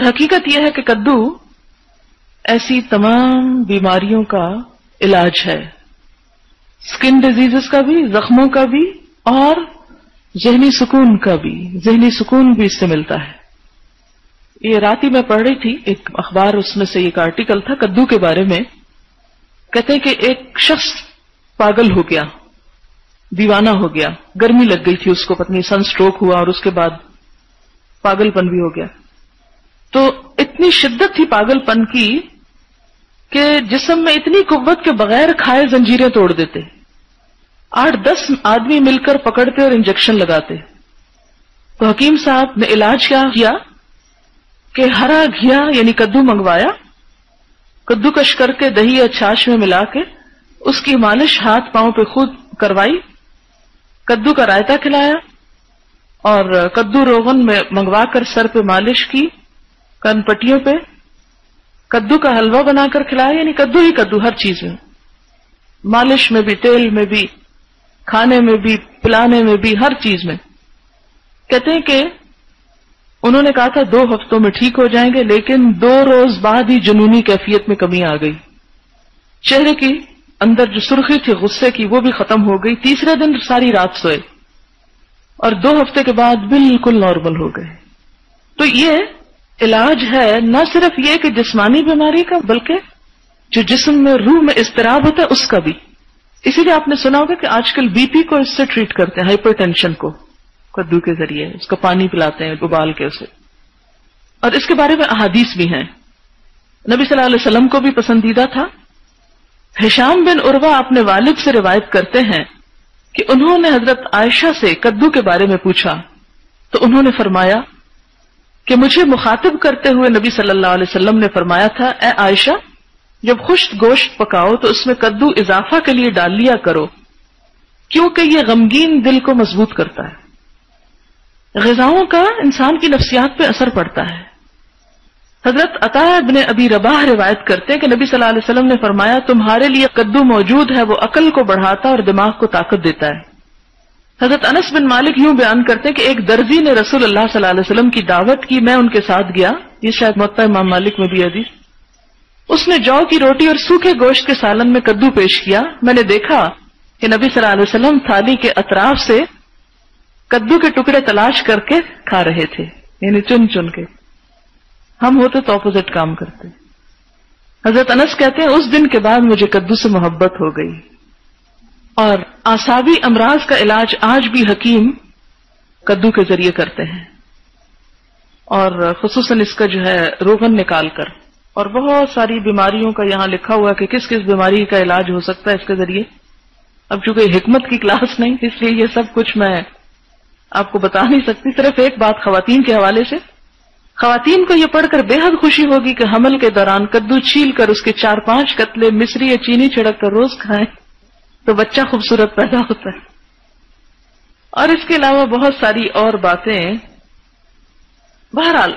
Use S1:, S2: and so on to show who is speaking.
S1: اور حقیقت یہ ہے کہ کدو ایسی تمام بیماریوں کا علاج ہے، سکن ڈیزیزز کا بھی، زخموں کا بھی، اور ذہنی سکون کا بھی. ذہنی سکون بھی اس سے ملتا ہے. یہ رات ہی میں پڑھ رہی تھی ایک اخبار، اس میں سے ایک آرٹیکل تھا کدو کے بارے میں. کہتے ہیں کہ ایک شخص پاگل ہو گیا، دیوانہ ہو گیا، گرمی لگ گئی تھی اس کو، پتہ نہیں سن سٹروک ہوا اور اس کے بعد پاگل پن بھی ہو گیا. تو اتنی شدت تھی پاگل پن کی کہ جسم میں اتنی قوت کے بغیر کھائے زنجیریں توڑ دیتے. 8-10 آدمی مل کر پکڑتے اور انجیکشن لگاتے. تو حکیم صاحب نے علاج کیا کیا کہ ہرا گھیا یعنی کدو منگوایا، کدو کش کر کے دہی یا چھاچھ میں ملا کے اس کی مالش ہاتھ پاؤں پہ خود کروائی، کدو کا رائتا کھلایا اور کدو روغن میں منگوا کر سر پہ مالش کی، کن پٹیوں پہ کدو کا حلوہ بنا کر کھلایا. یعنی کدو ہی کدو ہر چیز میں، مالش میں بھی، تیل میں بھی، کھانے میں بھی، پلانے میں بھی، ہر چیز میں. کہتے ہیں کہ انہوں نے کہا تھا 2 ہفتوں میں ٹھیک ہو جائیں گے، لیکن 2 روز بعد ہی جنونی کیفیت میں کمی آ گئی. چہرے کی اندر جو سرخی تھی غصے کی وہ بھی ختم ہو گئی. تیسرے دن ساری رات سوئے اور 2 ہفتے کے بعد بالکل نارمل ہو گئے. تو یہ علاج ہے نہ صرف یہ کہ جسمانی بیماری کا، بلکہ جو جسم میں روح میں اضطراب ہوتا ہے اس کا بھی. اسی لیے آپ نے سنا ہوگا کہ آج کل بی پی کو اس سے ٹریٹ کرتے ہیں، ہائپر ٹینشن کو کدو کے ذریعے، اس کا پانی پلاتے ہیں ابال کے اسے. اور اس کے بارے میں احادیث بھی ہیں، نبی صلی اللہ علیہ وسلم کو بھی پسندیدہ تھا. ہشام بن عروہ اپنے والد سے روایت کرتے ہیں کہ انہوں نے حضرت عائشہ سے کدو کے بارے میں پوچھا تو انہوں نے فرمایا کہ مجھے مخاطب کرتے ہوئے نبی صلی اللہ علیہ وسلم نے فرمایا تھا، اے عائشہ، جب خشک گوشت پکاؤ تو اس میں کدو اضافہ کے لیے ڈال لیا کرو، کیونکہ یہ غمگین دل کو مضبوط کرتا ہے. غذاؤں کا انسان کی نفسیات پہ اثر پڑتا ہے. حضرت عطا بن ابی رباح روایت کرتے ہیں کہ نبی صلی اللہ علیہ وسلم نے فرمایا، تمہارے لیے کدو موجود ہے، وہ عقل کو بڑھاتا اور دماغ کو طاقت دیتا ہے. حضرت انس بن مالک یوں بیان کرتے ہیں کہ ایک درزی نے رسول اللہ صلی اللہ علیہ وسلم کی دعوت کی، میں ان کے ساتھ گیا. یہ شاید موطا امام مالک میں بھی حدیث. اس نے جو کی روٹی اور سوکھے گوشت کے سالن میں کدو پیش کیا. میں نے دیکھا کہ نبی صلی اللہ علیہ وسلم تھالی کے اطراف سے کدو کے ٹکڑے تلاش کر کے کھا رہے تھے، یعنی چن چن کے. ہم ہوتے تو اپوزٹ کام کرتے. حضرت انس کہتے ہیں اس دن کے بعد مجھے کدو سے محبت ہو گئی. اور اعصابی امراض کا علاج آج بھی حکیم کدو کے ذریعے کرتے ہیں، اور خصوصاً اس کا جو ہے روغن نکال کر. اور بہت ساری بیماریوں کا یہاں لکھا ہوا کہ کس کس بیماری کا علاج ہو سکتا ہے اس کے ذریعے. اب چونکہ حکمت کی کلاس نہیں، اس لیے یہ سب کچھ میں آپ کو بتا نہیں سکتی. صرف ایک بات خواتین کے حوالے سے، خواتین کو یہ پڑھ کر بے حد خوشی ہوگی کہ حمل کے دوران کدو چھیل کر اس کے 4-5 قطلے مصری یا چینی چھڑک کر روز کھائیں تو بچہ خوبصورت پیدا ہوتا ہے. اور اس کے علاوہ بہت ساری اور باتیں. بہرحال